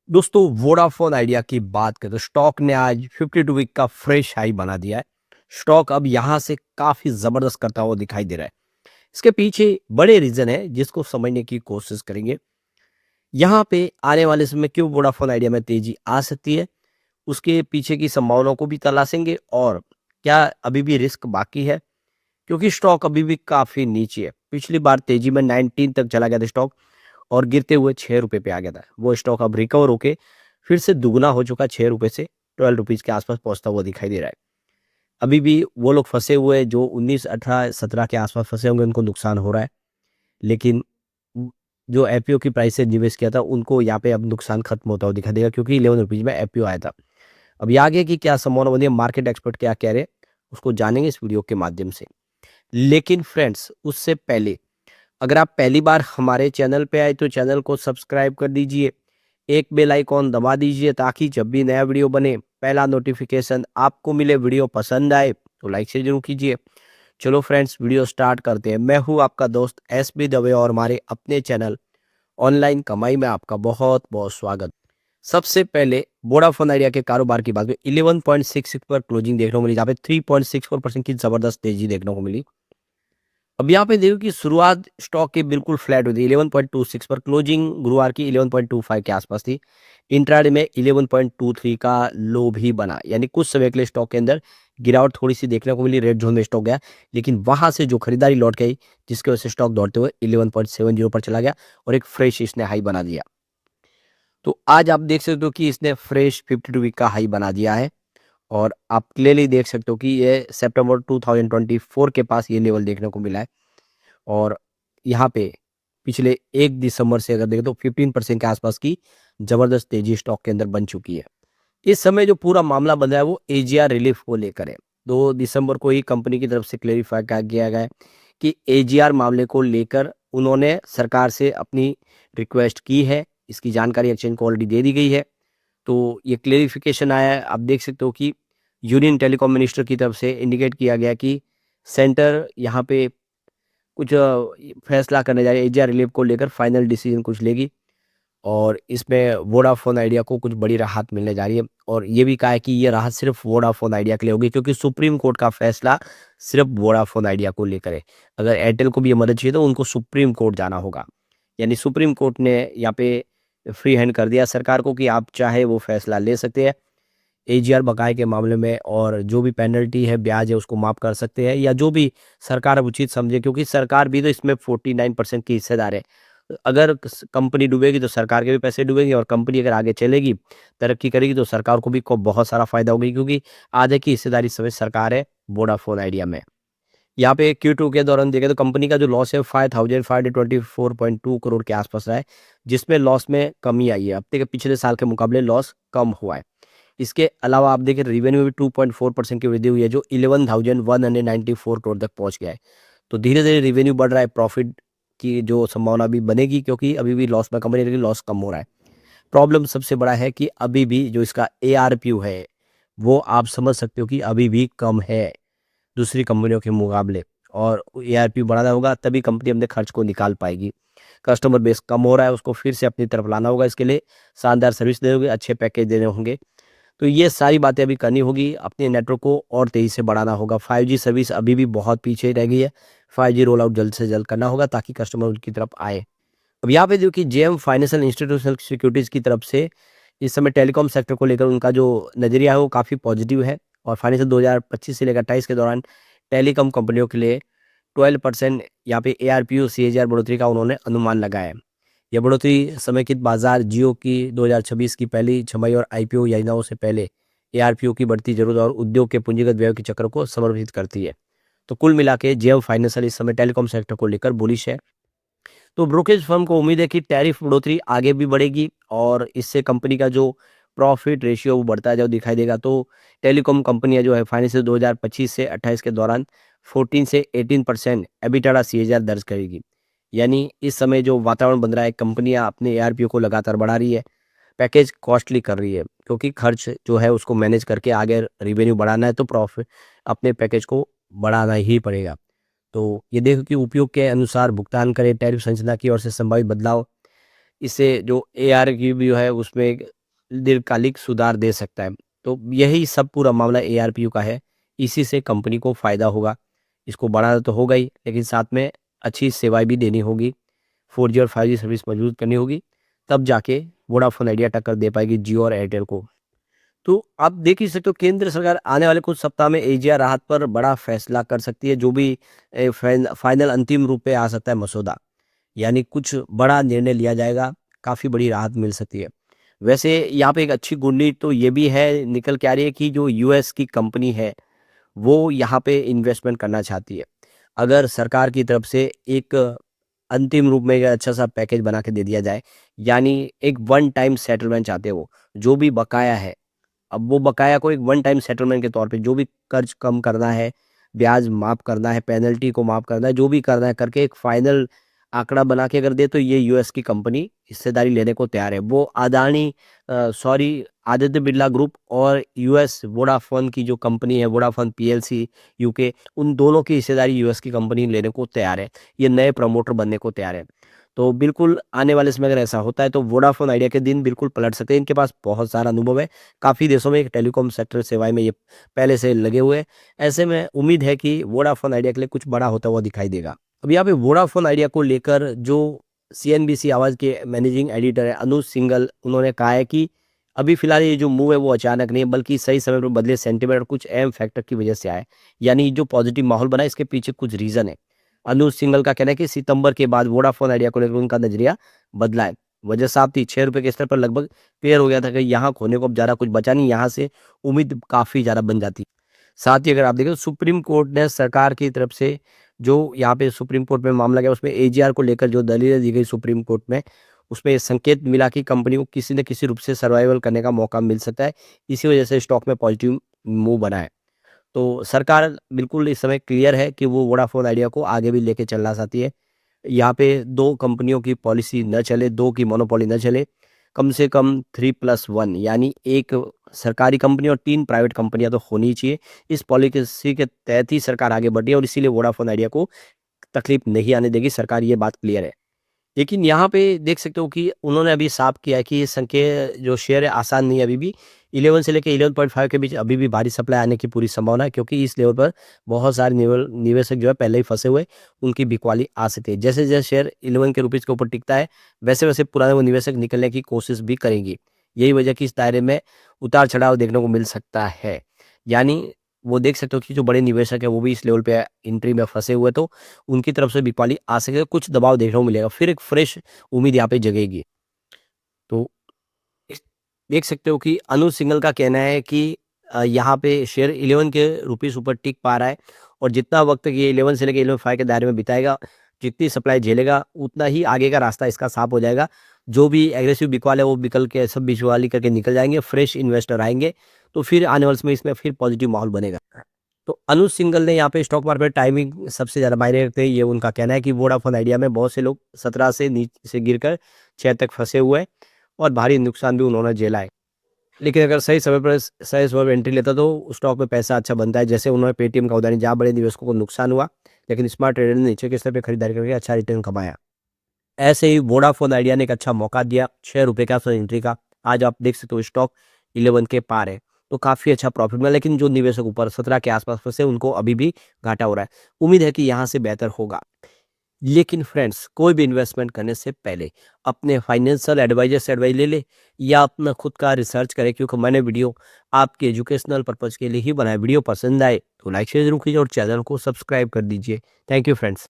दोस्तों Vodafone idea की बात करें तो स्टॉक ने आज 52 वीक का फ्रेश हाई बना दिया है। स्टॉक अब यहां से काफी जबरदस्त करता हुआ दिखाई दे रहा है। इसके पीछे बड़े रीजन है जिसको समझने की कोशिश करेंगे। यहाँ पे आने वाले समय क्यों वोडाफोन आइडिया में तेजी आ सकती है, उसके पीछे की संभावनाओं को भी तलाशेंगे और क्या अभी भी रिस्क बाकी है, क्योंकि स्टॉक अभी भी काफी नीचे है। पिछली बार तेजी में 19 तक चला गया था स्टॉक और गिरते हुए 6 रुपए पे आ गया था। वो स्टॉक अब रिकवर होके फिर से दुगना हो चुका, 6 रुपए से 12 रुपीज के आसपास पहुंचता हुआ दिखाई दे रहा है। अभी भी वो लोग फंसे हुए हैं जो 19, 18, 17 के आसपास फंसे होंगे, उनको नुकसान हो रहा है। लेकिन जो एफपीओ की प्राइस से निवेश किया था उनको यहाँ पे अब नुकसान खत्म होता हुआ दिखाई देगा, क्योंकि 11 रुपीज में एफपीओ आया था। अब ये आगे की क्या संभावना बनी है, मार्केट एक्सपर्ट क्या कह रहे हैं, उसको जानेंगे इस वीडियो के माध्यम से। लेकिन फ्रेंड्स उससे पहले, अगर आप पहली बार हमारे चैनल पे आए तो चैनल को सब्सक्राइब कर दीजिए, एक बेल आइकॉन दबा दीजिए ताकि जब भी नया वीडियो बने पहला नोटिफिकेशन आपको मिले। वीडियो पसंद आए तो लाइक से जरूर कीजिए। चलो फ्रेंड्स वीडियो स्टार्ट करते हैं। मैं हूं आपका दोस्त एसबी दवे और हमारे अपने चैनल ऑनलाइन कमाई में आपका बहुत बहुत स्वागत। सबसे पहले वोडाफोन आइडिया के कारोबार की बात में 11.66 पर क्लोजिंग देखने को मिली, जहाँ पे 3.64% की जबरदस्त तेजी देखने को मिली। अब यहाँ पे देखो कि शुरुआत स्टॉक की बिल्कुल फ्लैट हुई थी, 11.26 पर क्लोजिंग गुरुवार की 11.25 के आसपास थी। इंट्राडे में 11.23 का लो भी बना, यानी कुछ समय के लिए स्टॉक के अंदर गिरावट थोड़ी सी देखने को मिली, रेड जोन में स्टॉक गया। लेकिन वहां से जो खरीदारी लौट गई जिसकी वजह से स्टॉक दौड़ते हुए 11.70 पर चला गया और एक फ्रेश इसने हाई बना दिया। तो आज आप देख सकते हो कि इसने फ्रेश 52 वीक का हाई बना दिया है और आप क्लियरली देख सकते हो कि ये सितंबर 2024 के पास ये लेवल देखने को मिला है। और यहाँ पे पिछले 1 दिसंबर से अगर देखें तो 15% के आसपास की जबरदस्त तेजी स्टॉक के अंदर बन चुकी है। इस समय जो पूरा मामला बन रहा है वो एजीआर रिलीफ को लेकर है। 2 दिसंबर को ही कंपनी की तरफ से क्लेरिफाई किया गया है कि एजीआर मामले को लेकर उन्होंने सरकार से अपनी रिक्वेस्ट की है। इसकी जानकारी एक्सचेंज को ऑलरेडी दे दी गई है। तो ये क्लेरिफिकेशन आया है। आप देख सकते हो कि यूनियन टेलीकॉम मिनिस्टर की तरफ से इंडिकेट किया गया कि सेंटर यहाँ पे कुछ फैसला करने जा रही है, एजीआर रिलीफ को लेकर फाइनल डिसीजन कुछ लेगी और इसमें वोडाफोन आइडिया को कुछ बड़ी राहत मिलने जा रही है। और ये भी कहा है कि ये राहत सिर्फ वोडाफोन आइडिया के लिए होगी, क्योंकि सुप्रीम कोर्ट का फैसला सिर्फ वोडाफोन आइडिया को लेकर है। अगर एयरटेल को भी ये मदद चाहिए तो उनको सुप्रीम कोर्ट जाना होगा। यानी सुप्रीम कोर्ट ने यहाँ पे फ्री हैंड कर दिया सरकार को कि आप चाहे वो फैसला ले सकते हैं एजीआर बकाये के मामले में, और जो भी पेनल्टी है, ब्याज है, उसको माफ कर सकते हैं या जो भी सरकार अब उचित समझे, क्योंकि सरकार भी तो इसमें 49% की हिस्सेदार है। अगर कंपनी डूबेगी तो सरकार के भी पैसे डूबेंगे और कंपनी अगर आगे चलेगी, तरक्की करेगी तो सरकार को भी बहुत सारा फायदा होगी, क्योंकि आधे की हिस्सेदारी समेत सरकार है वोडाफोन आइडिया में। यहाँ पे Q2 के दौरान देखें तो कंपनी का जो लॉस है 5524.2 करोड़ के आसपास रहा है, जिसमें लॉस में कमी आई है। हफ्ते के पिछले साल के मुकाबले लॉस कम हुआ है। इसके अलावा आप देखें रेवेन्यू में 2.4% की वृद्धि हुई है, जो 11,194 करोड़ तक पहुंच गया है। तो धीरे धीरे रेवेन्यू बढ़ रहा है, प्रॉफिट की जो संभावना भी बनेगी, क्योंकि अभी भी लॉस में कंपनी, लेकिन लॉस कम हो रहा है। प्रॉब्लम सबसे बड़ा है कि अभी भी जो इसका ARPU है वो आप समझ सकते हो कि अभी भी कम है दूसरी कंपनियों के मुकाबले, और ARPU बढ़ाना होगा तभी कंपनी अपने खर्च को निकाल पाएगी। कस्टमर बेस कम हो रहा है, उसको फिर से अपनी तरफ लाना होगा। इसके लिए शानदार सर्विस देने होंगे, अच्छे पैकेज देने होंगे। तो ये सारी बातें अभी करनी होगी। अपने नेटवर्क को और तेज़ी से बढ़ाना होगा। 5G सर्विस अभी भी बहुत पीछे रह गई है। 5G रोल आउट जल्द से जल्द करना होगा ताकि कस्टमर उनकी तरफ आए। अब यहाँ पे देखिए जेएम फाइनेंशियल इंस्टीट्यूशनल सिक्योरिटीज़ की तरफ से इस समय टेलीकॉम सेक्टर को लेकर उनका जो नज़रिया है वो काफ़ी पॉजिटिव है, और फाइनेंशियल 2025 से लेकर 28 के दौरान टेलीकॉम कंपनियों के लिए 12% यहाँ पे ARPU CAGR बढ़ोतरी का उन्होंने अनुमान लगाया है। यह बढ़ोतरी समेकित बाजार जियो की 2026 की पहली छमाही और IPO योजनाओं से पहले ARPU की बढ़ती जरूरत और उद्योग के पूंजीगत व्यय के चक्र को समर्पित करती है। तो कुल मिला के जेएम फाइनेंशियल इस समय टेलीकॉम सेक्टर को लेकर बुलिश है। तो ब्रोकरेज फर्म को उम्मीद है कि टैरिफ बढ़ोतरी आगे भी बढ़ेगी और इससे कंपनी का जो प्रॉफिट रेशियो वो बढ़ता जाए दिखाई देगा। तो टेलीकॉम कंपनियां जो है फाइनेंशियल 2025 से 28 के दौरान 14 से 18% एबिटाडा CAGR दर्ज करेगी। यानी इस समय जो वातावरण बन रहा है, कंपनियां अपने ARPU को लगातार बढ़ा रही है, पैकेज कॉस्टली कर रही है, क्योंकि खर्च जो है उसको मैनेज करके आगे रिवेन्यू बढ़ाना है तो प्रॉफिट अपने पैकेज को बढ़ाना ही पड़ेगा। तो ये देखो कि उपयोग के अनुसार भुगतान करें, टैरिफ संरचना की ओर से संभावित बदलाव, इससे जो ARPU है उसमें दीर्घकालिक सुधार दे सकता है। तो यही सब पूरा मामला एआरपीयू का है। इसी से कंपनी को फ़ायदा होगा। इसको बढ़ाना तो होगा ही, लेकिन साथ में अच्छी सेवाएँ भी देनी होगी। 4G और 5G सर्विस मजबूत करनी होगी, तब जाके वोडाफ़ोन आइडिया टक्कर दे पाएगी जियो और एयरटेल को। तो आप देख ही सकते हो केंद्र सरकार आने वाले कुछ सप्ताह में एजीआर राहत पर बड़ा फैसला कर सकती है, जो भी फाइनल अंतिम रूप पे आ सकता है मसौदा। यानी कुछ बड़ा निर्णय लिया जाएगा, काफ़ी बड़ी राहत मिल सकती है। वैसे यहाँ पे एक अच्छी गुड न्यूज़ तो ये भी है निकल के आ रही है कि जो यूएस की कंपनी है, वो यहाँ पे इन्वेस्टमेंट करना चाहती है। अगर सरकार की तरफ से एक अंतिम रूप में एक अच्छा-सा पैकेज बना के दे दिया जाए, यानी एक वन टाइम सेटलमेंट चाहते हैं वो, जो भी बकाया है, अब वो बकाया को एक वन टाइम सेटलमेंट के तौर पे जो भी कर्ज कम करना है, ब्याज माफ़ करना है, पेनल्टी को माफ़ करना है, जो भी करना है करके एक फाइनल आंकड़ा बना के अगर दे तो ये यूएस की कंपनी हिस्सेदारी लेने को तैयार है। वो अदानी आदित्य बिरला ग्रुप और यूएस वोडाफोन की जो कंपनी है वोडाफोन पीएलसी यूके, उन दोनों की हिस्सेदारी यूएस की कंपनी लेने को तैयार है। ये नए प्रमोटर बनने को तैयार है। तो बिल्कुल आने वाले समय अगर ऐसा होता है तो वोडाफोन आइडिया के दिन बिल्कुल पलट सकते हैं। इनके पास बहुत सारा अनुभव है। काफ़ी देशों में टेलीकॉम सेक्टर सेवाएँ में ये पहले से लगे हुए हैं। ऐसे में उम्मीद है कि वोडाफोन आइडिया के लिए कुछ बड़ा होता हुआ दिखाई देगा। अब यहाँ पे वोडाफोन आइडिया को लेकर जो सीएनबीसी आवाज़ के मैनेजिंग एडिटर है अनुज सिंघल, उन्होंने कहा है कि अभी फ़िलहाल ये जो मूव है वो अचानक नहीं है, बल्कि सही समय पर बदले सेंटीमेंट और कुछ अहम फैक्टर की वजह से आया है। यानी जो पॉजिटिव माहौल बना है इसके पीछे कुछ रीज़न है। अनुज सिंघल का कहना है कि सितंबर के बाद वोडाफोन आइडिया को लेकर उनका नज़रिया बदला है। वजह साफ थी, ₹6 के स्तर पर लगभग क्लियर हो गया था कि यहाँ खोने को अब ज़्यादा कुछ बचा नहीं, यहाँ से उम्मीद काफ़ी ज़्यादा बन जाती। साथ ही अगर आप देखें तो सुप्रीम कोर्ट ने सरकार की तरफ से जो यहाँ पे सुप्रीम कोर्ट में मामला गया उसमें एजीआर को लेकर जो दलीलें दी गई सुप्रीम कोर्ट में, उसमें ये संकेत मिला कि कंपनी को किसी न किसी रूप से सर्वाइवल करने का मौका मिल सकता है। इसी वजह से स्टॉक में पॉजिटिव मूव बना है। तो सरकार बिल्कुल इस समय क्लियर है कि वो वोडाफोन आइडिया को आगे भी लेके चलना चाहती है। यहाँ पे 2 कंपनियों की पॉलिसी न चले, 2 की मोनोपोली न चले, कम से कम 3+1 यानी 1 सरकारी कंपनी और 3 प्राइवेट कंपनियाँ तो होनी ही चाहिए। इस पॉलिसी के तहत ही सरकार आगे बढ़ी है और इसीलिए वोडाफोन आइडिया को तकलीफ नहीं आने देगी सरकार, ये बात क्लियर है। लेकिन यहाँ पे देख सकते हो कि उन्होंने अभी साफ किया है कि ये संख्या जो शेयर है आसान नहीं है अभी भी। 11 से लेके 11.5 के बीच अभी भी भारी सप्लाई आने की पूरी संभावना है, क्योंकि इस लेवल पर बहुत सारे निवेशक जो है पहले ही फँसे हुए, उनकी बिकवाली आ सकती है। जैसे-जैसे शेयर 11 के रुपीज़ के ऊपर टिकता है, वैसे-वैसे पुराने वो निवेशक निकलने की कोशिश भी करेंगी। यही वजह कि इस दायरे में उतार-चढ़ाव देखने को मिल सकता है। यानी वो देख सकते हो कि जो बड़े निवेशक हैं वो भी इस लेवल पे एंट्री में फँसे हुए, तो उनकी तरफ से बिकवाली आ सके, कुछ दबाव देखने को मिलेगा, फिर एक फ्रेश उम्मीद यहाँ पे जगेगी। तो इस देख सकते हो कि अनुज सिंघल का कहना है कि यहाँ पे शेयर 11 के रुपीज़ ऊपर टिक पा रहा है और जितना वक़्त ये 11 से लेके 11.5 के दायरे में बिताएगा, जितनी सप्लाई झेलेगा, उतना ही आगे का रास्ता इसका साफ हो जाएगा। जो भी एग्रेसिव बिकवाल है वो बिकल के सब बिचवाली करके निकल जाएँगे, फ्रेश इन्वेस्टर आएँगे, तो फिर आने वाले समय इसमें फिर पॉजिटिव माहौल बनेगा। तो अनुज सिंघल ने यहाँ पे स्टॉक मार्केट टाइमिंग सबसे ज़्यादा मायने रखते हैं, ये उनका कहना है कि वोडाफोन आइडिया में बहुत से लोग 17 से नीचे से गिरकर 6 तक फँसे हुए हैं और भारी नुकसान भी उन्होंने झेला है। लेकिन अगर सही समय पे एंट्री लेता तो स्टॉक में पैसा अच्छा बनता है। जैसे उन्होंने पेटीएम का उदाहरण, जहाँ बड़े निवेशकों को नुकसान हुआ, लेकिन स्मार्ट ट्रेडर ने नीचे के स्तर पे खरीदारी करके अच्छा रिटर्न कमाया। ऐसे ही वोडाफोन आइडिया ने एक अच्छा मौका दिया, ₹6 के आसपास एंट्री का। आज आप देख सकते हो स्टॉक 11 के पार है, तो काफ़ी अच्छा प्रॉफिट मिला, लेकिन जो निवेशक ऊपर 17 के आसपास फँसे उनको अभी भी घाटा हो रहा है। उम्मीद है कि यहाँ से बेहतर होगा। लेकिन फ्रेंड्स, कोई भी इन्वेस्टमेंट करने से पहले अपने फाइनेंशियल एडवाइजर से एडवाइस ले ले या अपना खुद का रिसर्च करें, क्योंकि मैंने वीडियो आपके एजुकेशनल पर्पज़ के लिए ही बनाया। वीडियो पसंद आए तो लाइक शेयर ज़रूर कीजिए और चैनल को सब्सक्राइब कर दीजिए। Thank you friends.